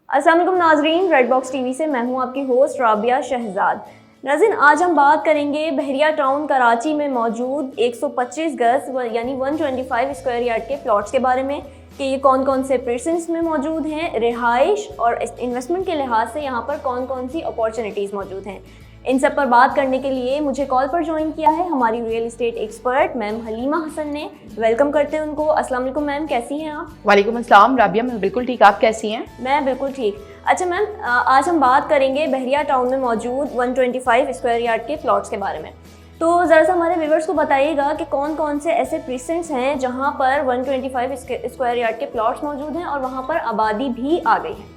अस्सलाम वालेकुम नाजरीन, रेड बॉक्स टीवी से मैं हूं आपकी होस्ट राबिया शहजाद। नाज़रीन, आज हम बात करेंगे बहरिया टाउन कराची में मौजूद 125 गज यानी 125 स्क्वायर यार्ड के प्लॉट्स के बारे में कि ये कौन कौन से प्रेसेंस में मौजूद हैं, रिहाइश और इन्वेस्टमेंट के लिहाज से यहाँ पर कौन कौन सी अपॉर्चुनिटीज़ मौजूद हैं। इन सब पर बात करने के लिए मुझे कॉल पर ज्वाइन किया है हमारी real estate expert ma'am Halima Hasan ने। वेलकम करते हैं उनको। अस्सलाम वालेकुम मैम, कैसी हैं आप? वालेकुम अस्सलाम राबिया, मैं बिल्कुल ठीक, आप कैसी हैं? मैं बिल्कुल ठीक। अच्छा मैम, आज हम बात करेंगे बहरिया टाउन में मौजूद 125 स्क्वायर यार्ड के प्लॉट्स के बारे में। तो ज़रा सा हमारे व्यूवर्स को बताइएगा कि कौन कौन से ऐसे प्रीसेंट्स हैं जहां पर 125 स्क्वायर यार्ड के प्लॉट्स मौजूद हैं और वहां पर आबादी भी आ गई है।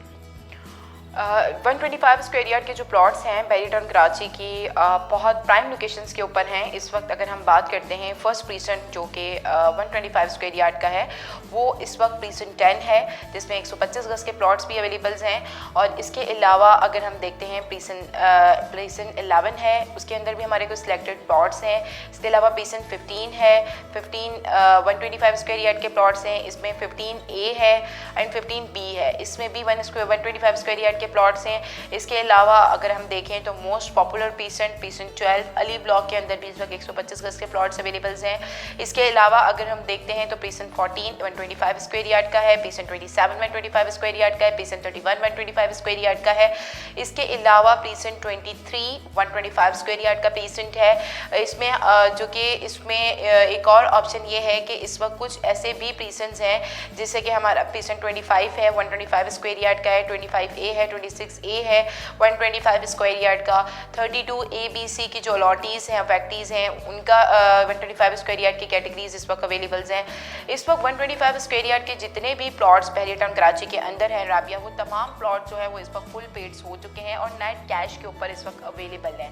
125 स्क्वायर यार्ड के जो प्लॉट्स हैं बहरिया टाउन कराची की बहुत प्राइम लोकेशंस के ऊपर हैं। इस वक्त अगर हम बात करते हैं फर्स्ट प्रीसेंट जो कि 125 स्क्वायर यार्ड का है, वो इस वक्त प्रीसेंट 10 है जिसमें 125 गज के प्लॉट्स भी अवेलेबल्स हैं। और इसके अलावा अगर हम देखते हैं प्रीसेंट 11 है, उसके अंदर भी हमारे कुछ सिलेक्टेड प्लॉट्स हैं। इसके अलावा प्रीसेंट 15 है, 125 स्क्वायर यार्ड के प्लॉट्स हैं। इसमें 15A है एंड 15B है, इसमें भी 125 स्क्वायर यार्ड के प्लॉट्स हैं। इसके अलावा अगर हम देखें तो most popular precinct 12 Ali block के अंदर भी इस वक्त 125 गज के प्लॉट्स अवेलेबल्स हैं। इसके अलावा अगर हम देखते हैं तो प्रीसेंट 14 125 स्क्वायर यार्ड का है, प्रीसेंट 27 125 स्क्वायर यार्ड का है, प्रीसेंट 31 125 स्क्वायर यार्ड का है। इसके अलावा प्रीसेंट 23 125 स्क्वायर यार्ड का प्रीसेंट है। इसमें जो कि इसमें एक और ऑप्शन ये है कि इस वक्त कुछ ऐसे भी प्रीसेंट्स हैं जिससे कि हमारा प्रीसेंट 25 है 125 स्क्वायर यार्ड का है, 25A है, 26A है 125 स्क्वायर यार्ड का, 32ABC की जो अलॉटीज़ हैं फैक्ट्रीज़ हैं उनका 125 स्क्वायर यार्ड की कैटेगरीज इस वक्त अवेलेबल्स हैं। इस वक्त 125 स्क्वायर यार्ड के जितने भी प्लॉट्स बहरिया टाउन कराची के अंदर हैं राबिया, वो तमाम प्लॉट जो है वो इस वक्त फुल पेड्स हो चुके हैं और नेट कैश के ऊपर इस वक्त अवेलेबल हैं।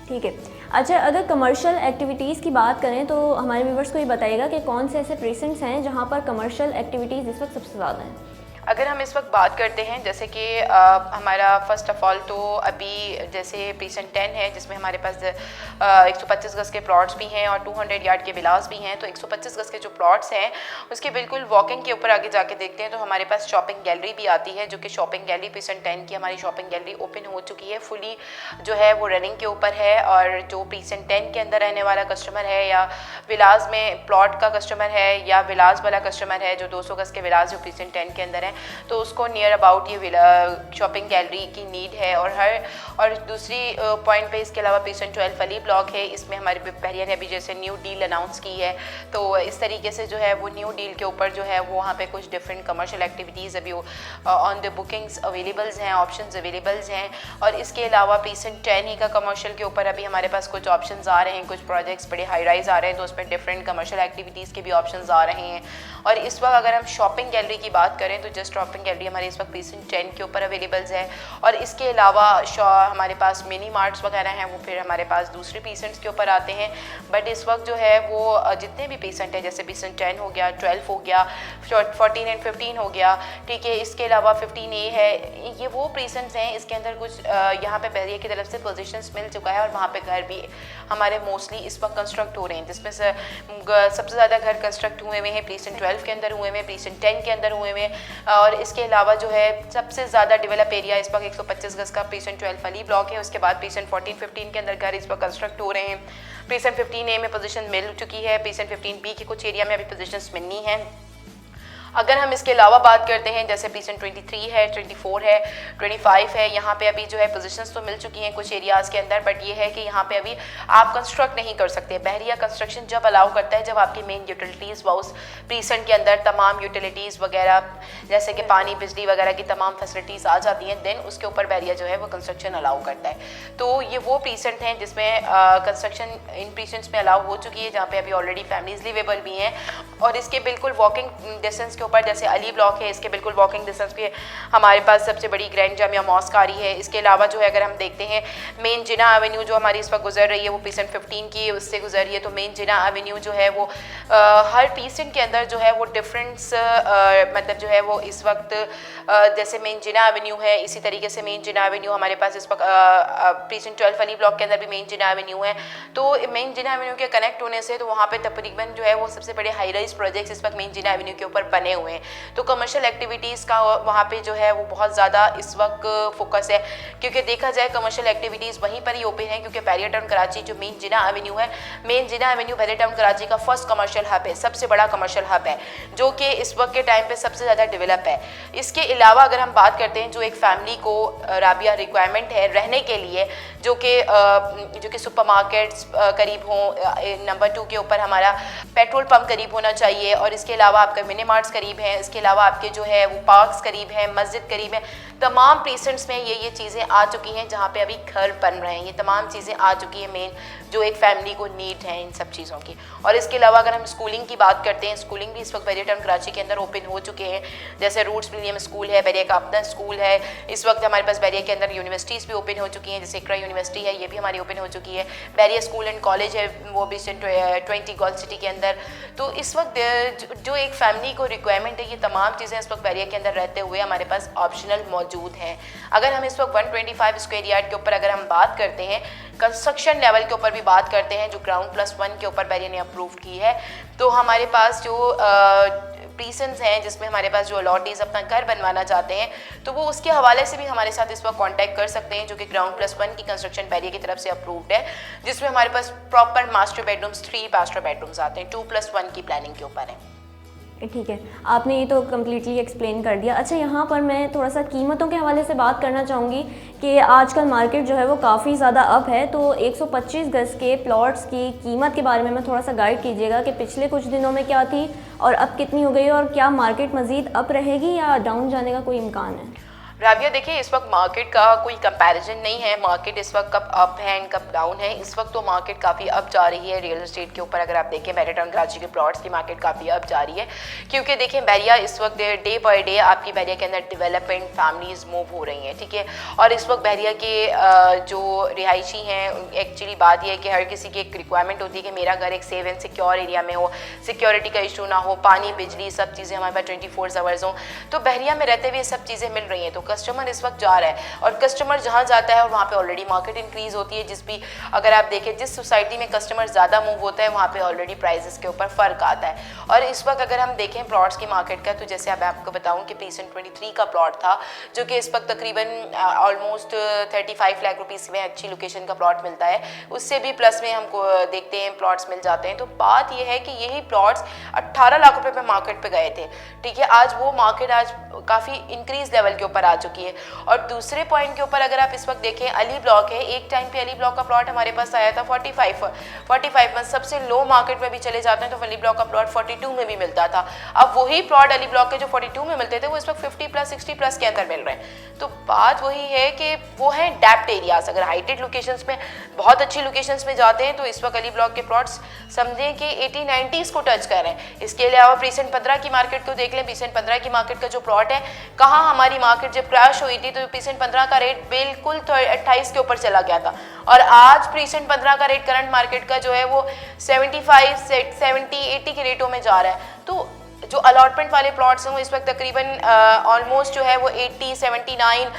ठीक है। अच्छा, अगर कमर्शियल एक्टिविटीज़ की बात करें तो हमारे व्यूवर्स को ये बताइएगा कि कौन से ऐसे प्रेसेंट्स हैं जहां पर कमर्शियल एक्टिविटीज़ इस वक्त सबसे ज़्यादा हैं। अगर हम इस वक्त बात करते हैं जैसे कि हमारा फर्स्ट ऑफ ऑल तो अभी जैसे प्रीसेंट 10 है जिसमें हमारे पास 125 गज के प्लॉट्स भी हैं और 200 यार्ड के विलास भी हैं। तो 125 गज के जो प्लॉट्स हैं उसके बिल्कुल वॉकिंग के ऊपर आगे जाके देखते हैं तो हमारे पास शॉपिंग गैलरी भी आती है, जो कि शॉपिंग गैलरी प्रीसेंट 10 की हमारी शॉपिंग गैलरी ओपन हो चुकी है, फुली जो है वो रनिंग के ऊपर है। और जो प्रीसेंट 10 के अंदर रहने वाला कस्टमर है या विलास में प्लॉट का कस्टमर है या विलास वाला कस्टमर है जो 200 गज के विलास जो प्रीसेंट 10 के अंदर है, तो उसको नियर अबाउट ये शॉपिंग गैलरी की नीड है। और दूसरी पॉइंट पे इसके अलावा प्रीसेंट 12 अली ब्लॉक है, इसमें हमारे बहरिया ने अभी जैसे न्यू डील अनाउंस की है, तो इस तरीके से जो है वो न्यू डील के ऊपर जो है वो वहाँ पे कुछ डिफरेंट कमर्शियल एक्टिविटीज़ अभी ऑन द बुकिंग्स अवेलेबल्स हैं, ऑप्शंस अवेलेबल्स हैं। और इसके अलावा प्रीसेंट 10 ही का कमर्शियल के ऊपर अभी हमारे पास कुछ ऑप्शंस आ रहे हैं, कुछ प्रोजेक्ट्स बड़े हाई राइज आ रहे हैं तो उसमें डिफरेंट कमर्शियल एक्टिविटीज़ के भी ऑप्शंस आ रहे हैं। और इस वक्त अगर हम शॉपिंग गैलरी की बात करें तो जस्ट शॉपिंग गैलरी हमारे इस वक्त प्रीसेंट 10 के ऊपर अवेलेबल्स है। और इसके अलावा हमारे पास मिनी मार्ट्स वगैरह हैं, वो फिर हमारे पास दूसरे प्रीसेंट्स के ऊपर आते हैं। बट इस वक्त जो है वो जितने भी प्रीसेंट हैं जैसे प्रीसेंट 10 हो गया, 12 हो गया, 14 एंड 15 हो गया, ठीक है। इसके अलावा 15A है, ये वो प्रीसेंट्स हैं। इसके अंदर कुछ यहाँ पे बहरिया की तरफ से पोजीशंस मिल चुका है और वहाँ पे घर भी हमारे मोस्टली इस वक्त कंस्ट्रक्ट हो रहे हैं, जिसमें से सबसे ज़्यादा घर कंस्ट्रक्ट हुए हुए हैं प्रीसेंट 12 के अंदर हुए हुए हैं, प्रीसेंट 10 के अंदर हुए हुए हैं। और इसके अलावा जो है सबसे ज़्यादा डेवलप एरिया इस वक्त 125 गज का प्रीसेंट 12 अली ब्लॉक है। उसके बाद प्रीसेंट 14 15 के अंदर घर इस वक्त कंस्ट्रक्ट हो रहे हैं। प्रीसेंट 15A में पोजीशन मिल चुकी है, प्रीसेंट 15B के कुछ एरिया में अभी पोजीशंस मिलनी है। अगर हम इसके अलावा बात करते हैं जैसे प्रीसेंट 23 है, 24 है, 25 है, यहाँ पे अभी जो है पोजीशंस तो मिल चुकी हैं कुछ एरियाज़ के अंदर, बट ये है कि यहाँ पे अभी आप कंस्ट्रक्ट नहीं कर सकते। बहरिया कंस्ट्रक्शन जब अलाउ करता है जब आपकी मेन यूटिलिटीज़ व उस प्रीसेंट के अंदर तमाम यूटिलिटीज़ वगैरह जैसे कि पानी बिजली वगैरह की तमाम फैसिलिटीज़ आ जाती हैं, देन उसके ऊपर बहरिया जो है वो कंस्ट्रक्शन अलाउ करता है। तो ये वो प्रीसेंट हैं जिसमें कंस्ट्रक्शन इन प्रीसेंट्स में अलाउ हो चुकी है, जहाँ पे अभी ऑलरेडी फैमिलीज लिवेबल भी हैं। और इसके बिल्कुल वॉकिंग डिस्टेंस ऊपर जैसे अली ब्लॉक है, इसके बिल्कुल वॉकिंग डिस्टेंस पे हमारे पास सबसे बड़ी ग्रैंड जामिया मॉस्क आ रही है। इसके अलावा जो है अगर हम देखते हैं मेन जिना एवेन्यू जो हमारी इस वक्त गुजर रही है वो प्रीसेंट 15 की उससे गुजर रही है, तो मेन जिना एवेन्यू जो है वो हर प्रीसेंट के अंदर जो है वो डिफरेंस मतलब जो है वो इस वक्त जैसे मेन जिना एवेन्यू है, इसी तरीके से मेन जिना एवेन्यू हमारे पास इस वक्त प्रीसेंट 12 अली ब्लॉक के अंदर भी मेन जिना एवेन्यू है। तो मेन जिना एवेन्यू के कनेक्ट होने से तो वहाँ पे तकरीबन जो है वो सबसे बड़े हाई राइज प्रोजेक्ट्स इस वक्त मेन जिना एवेन्यू के ऊपर बने बने हुए हैं, तो कमर्शियल एक्टिविटीज़ का वहाँ पे जो है वो बहुत ज़्यादा इस वक्त फोकस है, क्योंकि देखा जाए कमर्शियल एक्टिविटीज़ वहीं पर ही ओपन है, क्योंकि बैरियर टाउन कराची जो मेन जिना एवेन्यू है, मेन जिना एवेन्यू बैरियर टाउन कराची का फर्स्ट कमर्शियल हब है, सबसे बड़ा कमर्शियल हब है, जो कि इस वक्त के टाइम पे सबसे ज़्यादा डेवलप है। इसके अलावा अगर हम बात करते हैं जो एक फैमिली को राबिया रिक्वायरमेंट है रहने के लिए, जो कि सुपरमार्केट्स करीब हों, नंबर 2 के ऊपर हमारा पेट्रोल पंप करीब होना चाहिए, और इसके अलावा आपका मिनी मार्ट्स करीब हैं, इसके अलावा आपके जो है वो पार्क्स करीब हैं, मस्जिद करीब है, तमाम प्रीसेंट्स में ये चीज़ें आ चुकी हैं जहाँ पे अभी घर बन रहे हैं, ये तमाम चीज़ें आ चुकी हैं मेन जो एक फैमिली को नीड है इन सब चीज़ों की। और इसके अलावा अगर हम स्कूलिंग की बात करते हैं, स्कूलिंग भी इस वक्त बैरियर टाउन कराची के अंदर ओपन हो चुके हैं, जैसे रूट्स मिलियम स्कूल है, बैरियर का अपना स्कूल है, इस वक्त हमारे पास बैरियर के अंदर यूनिवर्सिटीज़ भी ओपन हो चुकी हैं, जैसे इकरा यूनिवर्सिटी है ये भी हमारी ओपन हो चुकी है, बैरियर स्कूल एंड कॉलेज है वो भी 20 गोल्ड सिटी के अंदर। तो इस वक्त जो एक फैमिली को रिक्वायरमेंट है, ये तमाम चीज़ें इस वक्त बैरियर के अंदर रहते हुए हमारे पास ऑप्शनल मौजूद हैं। अगर हम इस वक्त 125 स्क्वायर यार्ड के ऊपर अगर हम बात करते हैं, कंस्ट्रक्शन लेवल के ऊपर भी बात करते हैं, जो ग्राउंड+1 के ऊपर बैरियर ने अप्रूव की है, तो हमारे पास जो प्रीसेंस हैं जिसमें हमारे पास जो अलॉटीज़ अपना घर बनवाना चाहते हैं, तो वो उसके हवाले से भी हमारे साथ इस वक्त कांटेक्ट कर सकते हैं, जो कि ग्राउंड+1 की कंस्ट्रक्शन बैरियर की तरफ से अप्रूव्ड है, जिसमें हमारे पास proper master bedrooms 3 master bedrooms आते हैं, 2+1 की प्लानिंग के ऊपर है। ठीक है, आपने ये तो कम्प्लीटली एक्सप्लेन कर दिया। अच्छा, यहाँ पर मैं थोड़ा सा कीमतों के हवाले से बात करना चाहूँगी कि आजकल मार्केट जो है वो काफ़ी ज़्यादा अप है, तो 125 गज़ के प्लॉट्स की कीमत के बारे में मैं थोड़ा सा गाइड कीजिएगा कि पिछले कुछ दिनों में क्या थी और अब कितनी हो गई, और क्या मार्केट मज़ीद अप रहेगी या डाउन जाने का कोई इम्कान है? राबिया देखिए, इस वक्त मार्केट का कोई कंपैरिजन नहीं है, मार्केट इस वक्त कब अप है एंड कब डाउन है। इस वक्त तो मार्केट काफ़ी अप जा रही है रियल एस्टेट के ऊपर। अगर आप देखें बैरियर टाउन कराची के प्लॉट्स की मार्केट काफ़ी अप जा रही है, क्योंकि देखें बैरिया इस वक्त डे बाय डे आपकी बैरिया के अंदर डेवलपमेंट फैमिलीज मूव हो रही हैं, ठीक है। और इस वक्त बैरिया के जो रिहायशी हैं, एक्चुअली बात यह है कि हर किसी की एक रिक्वायरमेंट होती है कि मेरा घर एक सेफ एंड सिक्योर एरिया में हो, सिक्योरिटी का इशू ना हो, पानी बिजली सब चीज़ें हमारे पास 24 आवर्स हों। तो बैरिया में रहते हुए सब चीज़ें मिल रही हैं, तो कस्टमर इस वक्त जा रहा है, और कस्टमर जहां जाता है और वहां पे ऑलरेडी मार्केट इंक्रीज होती है। अगर आप देखें जिस सोसाइटी में कस्टमर ज़्यादा मूव होता है वहां पे ऑलरेडी प्राइसेस के ऊपर फ़र्क आता है। और इस वक्त अगर हम देखें प्लॉट्स की मार्केट का, तो जैसे अब आपको बताऊं कि प्रीसेंट 23 का प्लॉट था, जो कि इस वक्त तकरीबन ऑलमोस्ट 35 लाख रुपीज़ में अच्छी लोकेशन का प्लॉट मिलता है, उससे भी प्लस में हमको देखते हैं प्लॉट्स मिल जाते हैं। तो बात यह है कि यही प्लॉट्स 18 लाख रुपए पे मार्केट पे गए थे, ठीक है। आज वो मार्केट आज काफ़ी इंक्रीज लेवल के ऊपर आ चुकी है। और दूसरे पॉइंट के ऊपर अगर आप इस वक्त देखें, अली ब्लॉक है, एक टाइम पे अली ब्लॉक का प्लॉट हमारे पास आया था 45 में, सबसे लो मार्केट में भी चले जाते हैं तो अली ब्लॉक का प्लॉट 42 में भी मिलता था। अब वही प्लॉट अली ब्लॉक के जो 42 में मिलते थे वो इस वक्त 50+, 60+ के अंदर मिल रहे हैं। तो बात वही है कि वो है डैप्ट एरियाज। अगर हाइटेड लोकेशंस में, बहुत अच्छी लोकेशंस में जाते हैं तो इस वक्त अली ब्लॉक के प्लॉट्स समझें कि 80-90s को टच कर रहे हैं। इसके अलावा प्रीसेंट 15 की मार्केट को देख लें, प्रीसेंट 15 की मार्केट का जो प्लॉट है, कहाँ हमारी मार्केट जब क्रैश हुई थी तो प्रीसेंट 15 का रेट बिल्कुल 28 के ऊपर चला गया था, और आज प्रीसेंट 15 का रेट करंट मार्केट का जो है वो 75, 70, 80 के रेटों में जा रहा है। तो जो अलॉटमेंट वाले प्लॉट्स हैं वो इस वक्त तकरीबन ऑलमोस्ट जो है वो 80, 79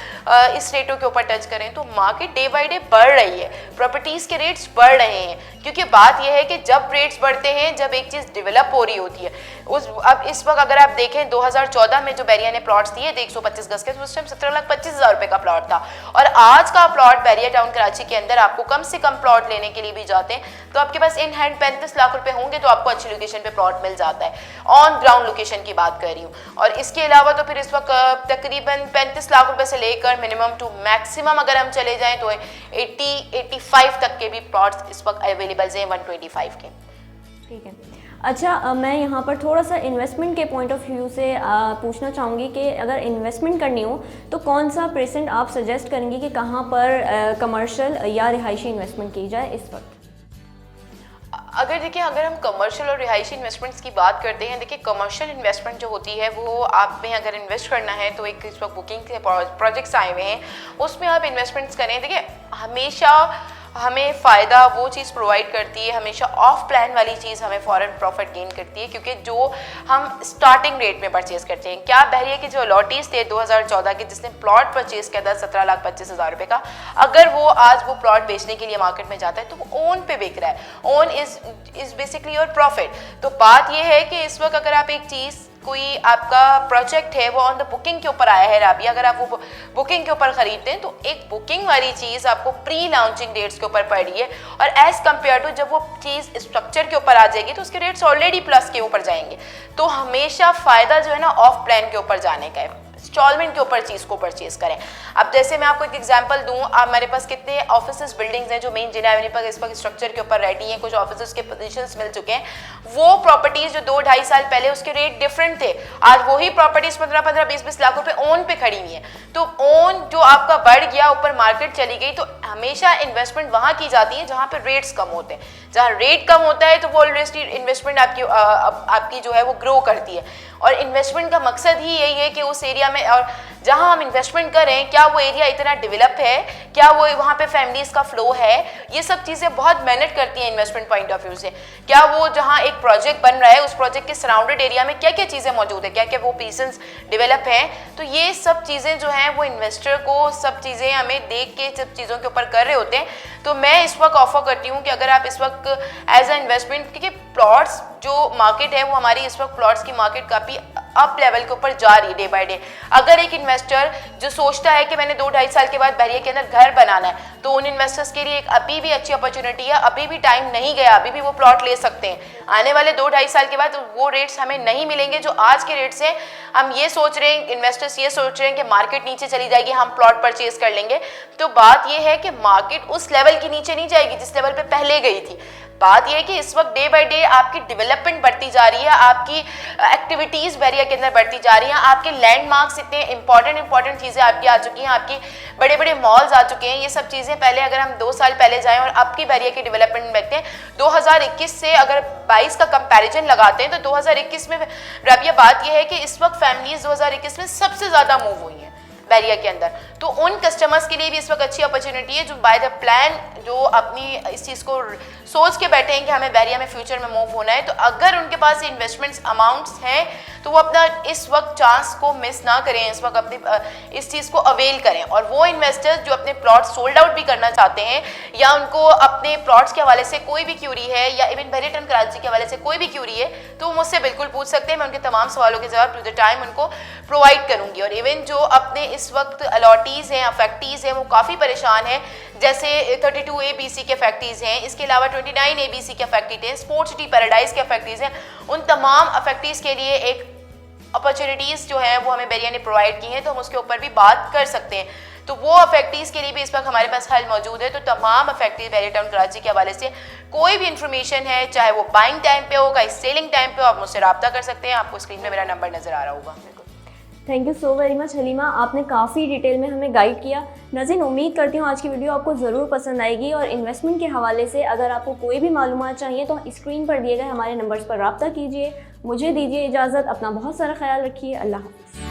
इस रेटों के ऊपर टच करें। तो मार्केट डे बाय डे बढ़ रही है, प्रॉपर्टीज़ के रेट्स बढ़ रहे हैं, क्योंकि बात यह है कि जब रेट्स बढ़ते हैं, जब एक चीज़ डेवलप हो रही होती है अब इस वक्त अगर आप देखें 2014 में जो बैरिया ने प्लॉट्स दिए थे 125 गज के, तो उस टाइम 17,25,000 रुपये का प्लॉट था, और आज का प्लॉट बैरिया टाउन कराची के अंदर आपको कम से कम प्लॉट लेने के लिए भी जाते हैं तो आपके पास इन हैंड 35 लाख रुपए होंगे तो आपको अच्छी लोकेशन पे प्लॉट मिल जाता है। ऑन ग्राउंड लोकेशन की बात कर रही हूँ। और इसके अलावा तो फिर इस वक्त तकरीबन 35 लाख रुपए से लेकर मिनिमम टू मैक्सिमम अगर हम चले जाएं तो 80-85 तक के भी प्लॉट्स इस वक्त अवेलेबल हैं 125 के। ठीक है। अच्छा, मैं यहाँ पर थोड़ा सा इन्वेस्टमेंट के पॉइंट ऑफ व्यू से पूछना चाहूँगी कि अगर इन्वेस्टमेंट करनी हो तो कौन सा प्रेजेंट आप सजेस्ट करेंगी कि कहाँ पर कमर्शियल या रिहायशी इन्वेस्टमेंट की जाए इस वक्त? अगर हम कमर्शियल और रिहायशी इन्वेस्टमेंट्स की बात करते हैं, देखिए कमर्शियल इन्वेस्टमेंट जो होती है वो आप में अगर इन्वेस्ट करना है तो एक इस वक्त बुकिंग के प्रोजेक्ट्स आए हुए हैं, उसमें आप इन्वेस्टमेंट्स करें। देखिए हमेशा हमें फ़ायदा वो चीज़ प्रोवाइड करती है, हमेशा ऑफ प्लान वाली चीज़ हमें फ़ॉरन प्रॉफिट गेन करती है, क्योंकि जो हम स्टार्टिंग रेट में परचेज़ करते हैं। क्या बहरिया के जो अलॉटीज़ थे 2014 के, जिसने प्लॉट परचेज़ किया था 17,25,000 रुपये का, अगर वो आज वो प्लॉट बेचने के लिए मार्केट में जाता है तो वो ओन पे बिक रहा है। Own is basically your profit. तो बात ये है कि इस वक्त अगर आप एक चीज़ कोई आपका प्रोजेक्ट है वो ऑन द बुकिंग के ऊपर आया है राबिया, अगर आप वो बुकिंग के ऊपर खरीदते हैं तो एक बुकिंग वाली चीज़ आपको प्री लॉन्चिंग डेट्स के ऊपर पड़ रही है, और एज कम्पेयर टू जब वो चीज़ स्ट्रक्चर के ऊपर आ जाएगी तो उसके रेट्स ऑलरेडी प्लस के ऊपर जाएंगे। तो हमेशा फ़ायदा जो है ना ऑफ प्लान के ऊपर जाने का है, इंस्टॉलमेंट के ऊपर चीज़ को परचेज करें। अब जैसे मैं आपको एक एग्जांपल दूं, आप हमारे पास कितने ऑफिसेस बिल्डिंग्स हैं जो मेन जिना एवेन्यू पर इस वक्त स्ट्रक्चर के ऊपर रेडी हैं, कुछ ऑफिसेस के पोजीशंस मिल चुके हैं। वो प्रॉपर्टीज जो 2-2.5 साल पहले उसके रेट डिफरेंट थे, आज वही प्रॉपर्टीज 15-15, 20-20 लाख रुपए ओन पे खड़ी हुई हैं। तो ओन जो आपका बढ़ गया, ऊपर मार्केट चली गई, तो हमेशा इन्वेस्टमेंट वहाँ की जाती है जहाँ पे रेट्स कम होते हैं। जहाँ रेट कम होता है तो वो ऑलरेडी इन्वेस्टमेंट आपकी जो है वो ग्रो करती है, और इन्वेस्टमेंट का मकसद ही यही है कि उस एरिया में और जहां हम इन्वेस्टमेंट करें क्या वो एरिया इतना डेवलप है, क्या वो वहां पे फैमिलीज का फ्लो है, ये सब चीज़ें बहुत मेहनत करती हैं इन्वेस्टमेंट पॉइंट ऑफ व्यू से। क्या वो जहां एक प्रोजेक्ट बन रहा है उस प्रोजेक्ट के सराउंडेड एरिया में क्या क्या चीज़ें मौजूद है, क्या क्या वो पीसेस डेवलप हैं। तो ये सब चीज़ें जो हैं वो इन्वेस्टर को सब चीज़ें हमें देख के सब चीज़ों के ऊपर कर रहे होते हैं। तो मैं इस वक्त ऑफर करती हूँ कि अगर आप इस वक्त एज अ इन्वेस्टमेंट, क्योंकि प्लॉट्स जो मार्केट है वो हमारी इस वक्त प्लॉट्स की मार्केट काफ़ी अप लेवल के ऊपर जा रही है डे बाय डे। अगर एक इन्वेस्टर जो सोचता है कि मैंने 2-2.5 साल के बाद बहरिया के अंदर घर बनाना है, तो उन इन्वेस्टर्स के लिए एक अभी भी अच्छी अपॉर्चुनिटी है, अभी भी टाइम नहीं गया, अभी भी वो प्लॉट ले सकते हैं। आने वाले 2-2.5 साल के बाद वो रेट्स हमें नहीं मिलेंगे जो आज के रेट्स हैं। हम ये सोच रहे हैं, इन्वेस्टर्स ये सोच रहे हैं कि मार्केट नीचे चली जाएगी, हम प्लॉट परचेज कर लेंगे। तो बात ये है कि मार्केट उस लेवल की नीचे नहीं जाएगी जिस लेवल पे पहले गई थी। बात यह है कि इस वक्त डे बाय डे आपकी डेवलपमेंट बढ़ती जा रही है, आपकी एक्टिविटीज़ बहरिया के अंदर बढ़ती जा रही हैं, आपके लैंडमार्क्स इतने इंपॉर्टेंट चीज़ें आपकी आ चुकी हैं, आपकी बड़े बड़े मॉल्स आ चुके हैं। ये सब चीज़ें पहले अगर हम 2 साल पहले जाएं और अब की बहरिया की डेवलपमेंट देखते हैं, 2021 से अगर 22 का कंपैरिजन लगाते हैं तो 2021 में रबिया बात यह है कि इस वक्त फैमिलीज 2021 में सबसे ज़्यादा मूव हुई हैं बहरिया के अंदर। तो उन कस्टमर्स के लिए भी इस वक्त अच्छी अपॉर्चुनिटी है जो बाय द प्लान जो अपनी इस चीज़ को सोच के बैठे हैं कि हमें बहरिया में फ्यूचर में मूव होना है। तो अगर उनके पास इन्वेस्टमेंट्स अमाउंट्स हैं तो वो अपना इस वक्त चांस को मिस ना करें, इस वक्त अपनी इस चीज़ को अवेल करें। और वो इन्वेस्टर्स जो अपने प्लॉट सोल्ड आउट भी करना चाहते हैं या उनको अपने प्लॉट्स के हवाले से कोई भी क्यूरी है या इवन बहरिया टाउन कराची के हवाले से कोई भी क्यूरी है तो वो मुझसे बिल्कुल पूछ सकते हैं। मैं उनके तमाम सवालों के जवाब टू द टाइम उनको प्रोवाइड करूँगी। और इवन जो अपने इस वक्त अलॉटीज़ हैं, अफेक्टीज़ हैं, वो काफ़ी परेशान हैं। जैसे 32 ABC के अफेक्टीज़ हैं, इसके अलावा 29 ABC के अफेक्टीज हैं, स्पोर्ट्स सिटी पैराडाइज के अफेक्टीज़ हैं। उन तमाम अफेक्टीज़ के लिए एक अपॉर्चुनिटीज़ जो है वो हमें बहरिया ने प्रोवाइड की हैं, तो हम उसके ऊपर भी बात कर सकते हैं। तो वो अफेक्टीज़ के लिए भी इस वक्त हमारे पास हल मौजूद है। तो तमाम अफेक्टीज बहरिया टाउन कराची के हवाले से कोई भी इन्फॉर्मेशन है, चाहे वो बाइंग टाइम पे हो, चाहे सेलिंग टाइम पे हो, आप मुझसे रब्ता कर सकते हैं। आपको स्क्रीन पे मेरा नंबर नज़र आ रहा होगा। Thank you so very much Halima, आपने काफ़ी डिटेल में हमें गाइड किया। नाज़रीन, उम्मीद करती हूँ आज की वीडियो आपको ज़रूर पसंद आएगी। और इन्वेस्टमेंट के हवाले से अगर आपको कोई भी मालूमात चाहिए तो स्क्रीन पर दिए गए हमारे नंबर्स पर रब्ता कीजिए। मुझे दीजिए इजाज़त, अपना बहुत सारा ख्याल रखिए। अल्लाह हाफ़िज़।